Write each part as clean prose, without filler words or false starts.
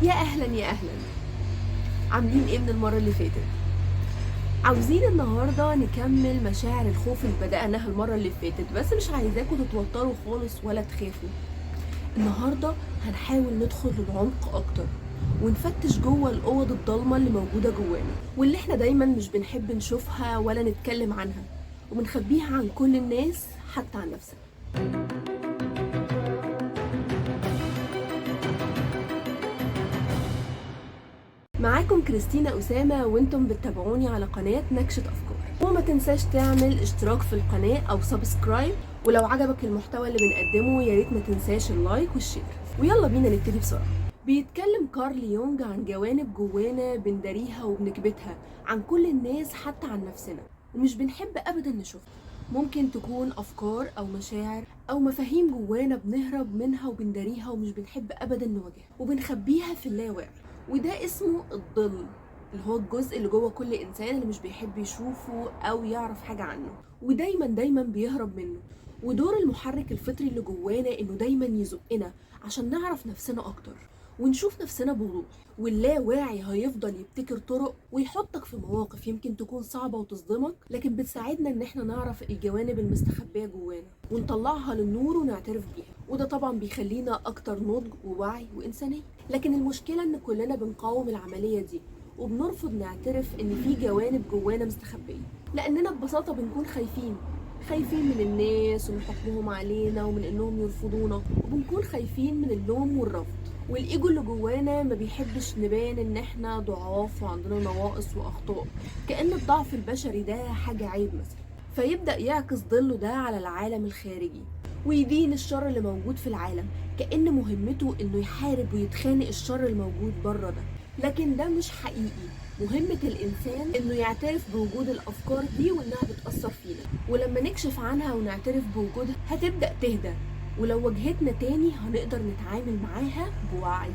يا اهلا يا اهلا. عاملين ايه من المره اللي فاتت؟ عاوزين النهارده نكمل مشاعر الخوف اللي بدأناها المره اللي فاتت، بس مش عايزاكم تتوتروا خالص ولا تخافوا. النهارده هنحاول ندخل للعمق اكتر ونفتش جوه الاوض الضلمه اللي موجوده جوانا، واللي احنا دايما مش بنحب نشوفها ولا نتكلم عنها، وبنخبيها عن كل الناس حتى عن نفسنا. معاكم كريستينا أسامة، وانتم بتتابعوني على قناة نكشة أفكار. وما تنساش تعمل اشتراك في القناة أو سبسكرايب، ولو عجبك المحتوى اللي بنقدمه ياريت ما تنساش اللايك والشير. ويلا بينا نبتدي بسرعة. بيتكلم كارل يونج عن جوانب جوانا بنداريها وبنكبتها عن كل الناس حتى عن نفسنا، ومش بنحب أبدا نشوفها. ممكن تكون أفكار أو مشاعر أو مفاهيم جوانا بنهرب منها وبنداريها ومش بنحب أبدا نواجهها وبنخبيها في اللاواعي، وده اسمه الظل، اللي هو الجزء اللي جوه كل انسان اللي مش بيحب يشوفه او يعرف حاجه عنه، ودايما دايما بيهرب منه. ودور المحرك الفطري اللي جوانا انه دايما يزقنا عشان نعرف نفسنا اكتر ونشوف نفسنا بوضوح. واللاواعي هيفضل يبتكر طرق ويحطك في مواقف يمكن تكون صعبة وتصدمك، لكن بتساعدنا ان احنا نعرف الجوانب المستخبية جوانا ونطلعها للنور ونعترف بيها، وده طبعا بيخلينا اكتر نضج ووعي وانسانية. لكن المشكلة ان كلنا بنقاوم العملية دي وبنرفض نعترف ان في جوانب جوانا مستخبية، لاننا ببساطة بنكون خايفين من الناس ومن حكمهم علينا ومن انهم يرفضونا، وبنكون خايفين من اللوم والرفض. والايجو اللي جوانا ما بيحبش نبان ان احنا ضعاف وعندنا نواقص واخطاء، كأن الضعف البشري ده حاجة عيب مثلا، فيبدأ يعكس ظله ده على العالم الخارجي ويدين الشر اللي موجود في العالم، كأن مهمته انه يحارب ويتخانق الشر الموجود بره ده. لكن ده مش حقيقي. مهمة الإنسان إنه يعترف بوجود الأفكار دي وإنها بتأثر فينا، ولما نكشف عنها ونعترف بوجودها هتبدأ تهدى، ولو واجهتنا تاني هنقدر نتعامل معاها بوعي.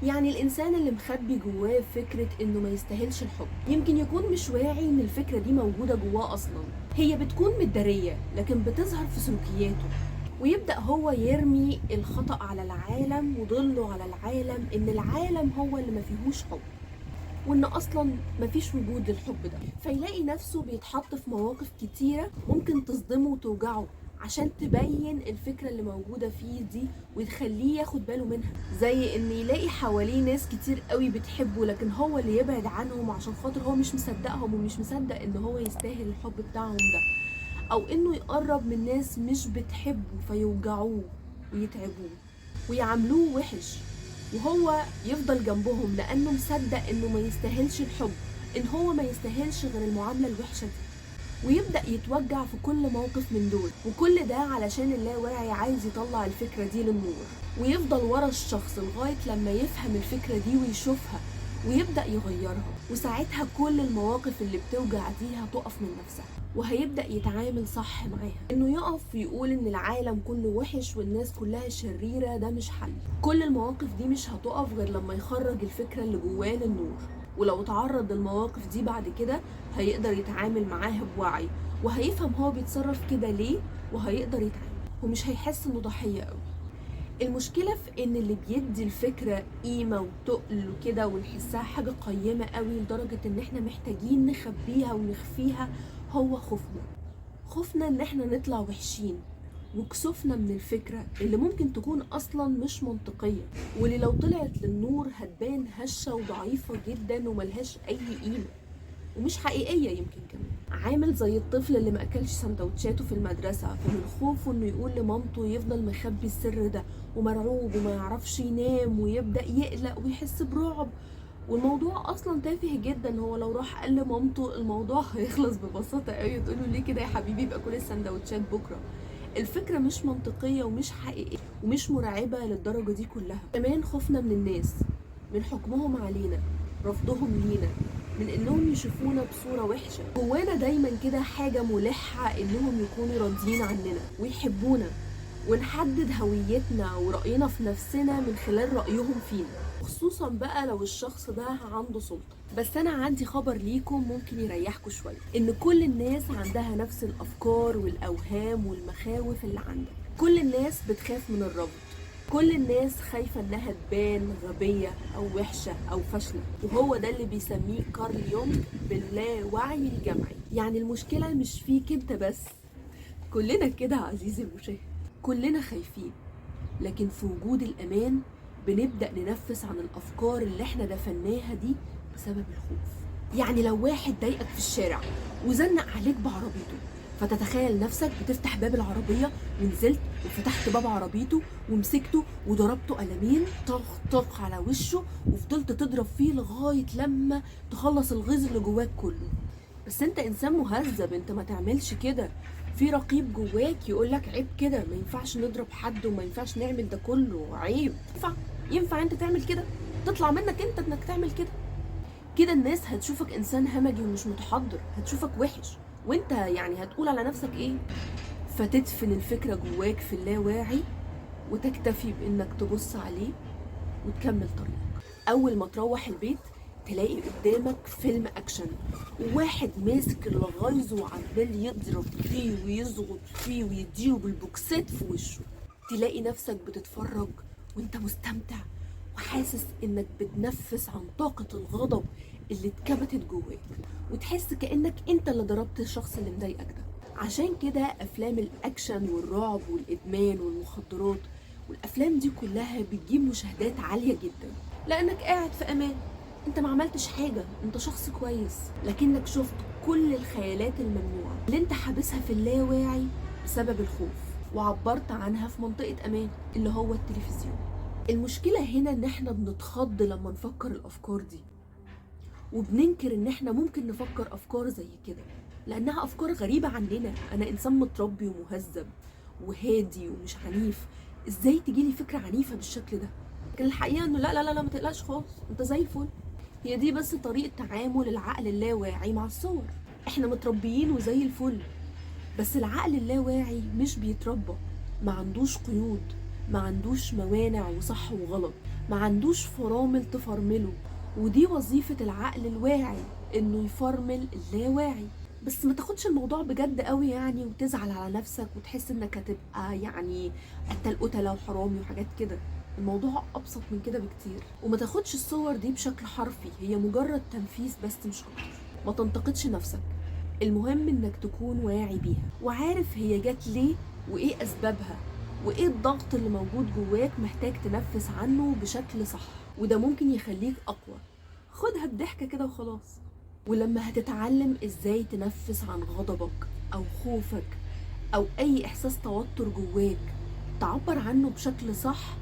يعني الإنسان اللي مخبي جواه فكرة إنه ما يستاهلش الحب يمكن يكون مش واعي إن الفكرة دي موجودة جواه أصلا، هي بتكون متدارية لكن بتظهر في سلوكياته، ويبدأ هو يرمي الخطأ على العالم وضله على العالم، إن العالم هو اللي ما فيهوش حب وإن أصلا مفيش وجود للحب ده. فيلاقي نفسه بيتحط في مواقف كتيرة ممكن تصدمه وتوجعه عشان تبين الفكرة اللي موجودة فيه دي وتخليه ياخد باله منها، زي إن يلاقي حواليه ناس كتير قوي بتحبه لكن هو اللي يبعد عنهم عشان خاطر هو مش مصدقهم ومش مصدق إن هو يستاهل الحب بتاعهم ده، أو إنه يقرب من ناس مش بتحبه فيوجعوه ويتعبوه ويعاملوه وحش، وهو يفضل جنبهم لأنه مصدق إنه ما يستاهلش الحب، إن هو ما يستاهلش غير المعاملة الوحشة دي، ويبدأ يتوجع في كل موقف من دول. وكل ده علشان اللاواعي عايز يطلع الفكرة دي للنور، ويفضل ورا الشخص لغاية لما يفهم الفكرة دي ويشوفها ويبدأ يغيرها، وساعتها كل المواقف اللي بتوجع دي هتقف من نفسها وهيبدأ يتعامل صح معاها. انه يقف ويقول ان العالم كله وحش والناس كلها شريرة ده مش حل. كل المواقف دي مش هتقف غير لما يخرج الفكرة اللي جواه للنور، ولو تعرض للمواقف دي بعد كده هيقدر يتعامل معاها بوعي، وهيفهم هو بيتصرف كده ليه وهيقدر يتعامل ومش هيحس انه ضحية قوي. المشكلة في ان اللي بيدي الفكرة قيمة وتقل وكده ونحسها حاجة قيمة قوي لدرجة ان احنا محتاجين نخبيها ونخفيها هو خوفنا ان احنا نطلع وحشين، وكسوفنا من الفكرة اللي ممكن تكون اصلا مش منطقية، واللي لو طلعت للنور هتبان هشة وضعيفة جدا وملهاش اي قيمة ومش حقيقية يمكن كمان. عامل زي الطفل اللي ما اكلش سندوتشاته في المدرسة، فمن خوفه انه يقول لمامته يفضل مخبي السر ده ومرعوب وما يعرفش ينام ويبدأ يقلق ويحس برعب، والموضوع اصلا تافه جدا. هو لو راح قال لمامته الموضوع هيخلص ببساطة قوي، تقوله ليه كده يا حبيبي يبقى كل السندوتشات بكرة. الفكرة مش منطقية ومش حقيقية ومش مرعبة للدرجة دي كلها. كمان خوفنا من الناس، من حكمهم علينا، رفضهم لينا، من انهم يشوفونا بصورة وحشة. جوانا دايما كده حاجة ملحة انهم يكونوا راضيين عننا ويحبونا، ونحدد هويتنا ورأينا في نفسنا من خلال رأيهم فينا، خصوصا بقى لو الشخص ده عنده سلطة. بس انا عندي خبر ليكم ممكن يريحكم شوية، ان كل الناس عندها نفس الافكار والاوهام والمخاوف اللي عندك. كل الناس بتخاف من الرفض كل الناس خايفة انها تبان غبية او وحشة او فاشلة، وهو ده اللي بيسميه كارل يونغ باللاوعي الجمعي. يعني المشكلة مش فيك انت بس، كلنا كده عزيزي المشاهد، كلنا خايفين، لكن في وجود الأمان بنبدأ ننفس عن الأفكار اللي احنا دفناها دي بسبب الخوف. يعني لو واحد ضايقك في الشارع وزنق عليك بعربيته، فتتخيل نفسك بتفتح باب العربية ونزلت وفتحت باب عربيته ومسكته وضربته قلمين طخ طخ على وشه، وفضلت تضرب فيه لغاية لما تخلص الغيظ اللي جواك كله. بس انت انسان مهذب، انت ما تعملش كده. في رقيب جواك يقولك عيب كده، ما ينفعش نضرب حد وما ينفعش نعمل ده كله، عيب. ينفع انت تعمل كده؟ تطلع منك انت انك تعمل كده؟ كده الناس هتشوفك انسان همجي ومش متحضر، هتشوفك وحش، وانت يعني هتقول على نفسك ايه؟ فتدفن الفكرة جواك في اللاواعي وتكتفي بانك تبص عليه وتكمل طريقك. اول ما تروح البيت تلاقي قدامك فيلم اكشن، وواحد ماسك الغيظ وعمال يضرب فيه ويزغط فيه ويديله بالبوكسات في وشه. تلاقي نفسك بتتفرج وانت مستمتع وحاسس انك بتنفس عن طاقة الغضب اللي اتكبتت جواك، وتحس كأنك انت اللي ضربت الشخص اللي مضايقك ده. عشان كده افلام الاكشن والرعب والادمان والمخدرات والافلام دي كلها بتجيب مشاهدات عالية جدا، لانك قاعد في امان، انت ما عملتش حاجة، انت شخص كويس، لكنك شفت كل الخيالات الممنوعة اللي انت حابسها في اللاواعي بسبب الخوف، وعبرت عنها في منطقة امان اللي هو التلفزيون. المشكلة هنا ان احنا بنتخض لما نفكر الافكار دي، وبننكر ان احنا ممكن نفكر افكار زي كده لانها افكار غريبة عننا. انا انسان متربي ومهذب وهادي ومش عنيف، ازاي تجيلي فكرة عنيفة بالشكل ده؟ لكن الحقيقة انه لا لا لا لا، ما تقلقش خالص، انت زي الفل. هي دي بس طريقة تعامل العقل اللاواعي مع الصور. احنا متربيين وزي الفل، بس العقل اللاواعي مش بيتربى، ما عندوش قيود، ما عندوش موانع وصح وغلط، ما عندوش فرامل تفرمله. ودي وظيفة العقل الواعي، انه يفرمل اللاواعي. بس ما تاخدش الموضوع بجد قوي يعني وتزعل على نفسك وتحس انك هتبقى يعني قتل قتلة وحرامي وحاجات كده. الموضوع ابسط من كده بكتير، وما تاخدش الصور دي بشكل حرفي، هي مجرد تنفيذ بس مش اكتر. ما تنتقدش نفسك، المهم انك تكون واعي بيها وعارف هي جت ليه وايه اسبابها وايه الضغط اللي موجود جواك محتاج تنفس عنه بشكل صح، وده ممكن يخليك اقوى. خدها بضحكة كده وخلاص. ولما هتتعلم ازاي تنفس عن غضبك او خوفك او اي احساس توتر جواك، تعبر عنه بشكل صح،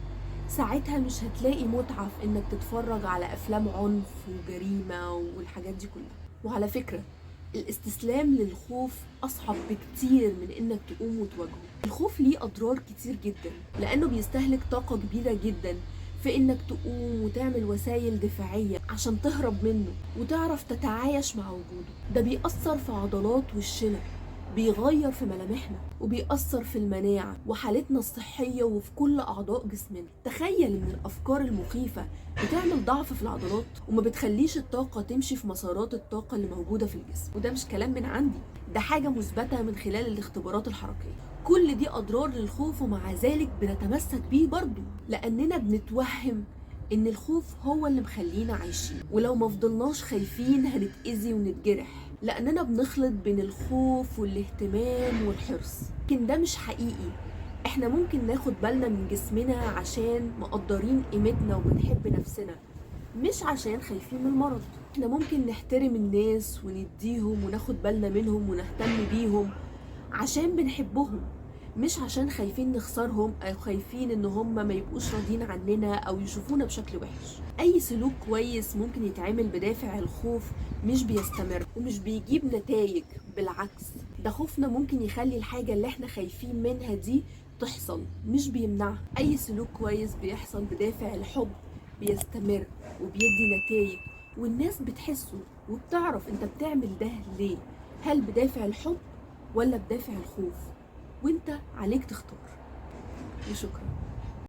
ساعتها مش هتلاقي متعة في انك تتفرج على افلام عنف وجريمة والحاجات دي كلها. وعلى فكرة، الاستسلام للخوف أصعب بكتير من إنك تقوم وتواجهه. الخوف ليه أضرار كتير جدا، لأنه بيستهلك طاقة كبيرة جدا في إنك تقوم وتعمل وسائل دفاعية عشان تهرب منه وتعرف تتعايش مع وجوده. ده بيأثر في عضلات وشنا، بيغير في ملامحنا، وبيأثر في المناعة وحالتنا الصحية وفي كل أعضاء جسمنا. تخيل إن الأفكار المخيفة بتعمل ضعف في العضلات وما بتخليش الطاقة تمشي في مسارات الطاقة اللي موجودة في الجسم. وده مش كلام من عندي، ده حاجة مثبتة من خلال الاختبارات الحركية. كل دي أضرار للخوف، ومع ذلك بنتمسك بيه برضو لأننا بنتوهم إن الخوف هو اللي مخلينا عايشين، ولو ما فضلناش خايفين هنتأذي ونتجرح، لأننا بنخلط بين الخوف والاهتمام والحرص. لكن ده مش حقيقي. احنا ممكن ناخد بالنا من جسمنا عشان مقدرين قيمتنا وبنحب نفسنا، مش عشان خايفين من المرض. احنا ممكن نحترم الناس ونديهم وناخد بالنا منهم ونهتم بيهم عشان بنحبهم، مش عشان خايفين نخسرهم او خايفين ان هم ما يبقوش راضيين عننا او يشوفونا بشكل وحش. اي سلوك كويس ممكن يتعمل بدافع الخوف مش بيستمر ومش بيجيب نتائج، بالعكس ده خوفنا ممكن يخلي الحاجة اللي احنا خايفين منها دي تحصل، مش بيمنعها. اي سلوك كويس بيحصل بدافع الحب بيستمر وبيدي نتائج، والناس بتحسه وبتعرف انت بتعمل ده ليه، هل بدافع الحب ولا بدافع الخوف، وانت عليك تختار. وشكرا.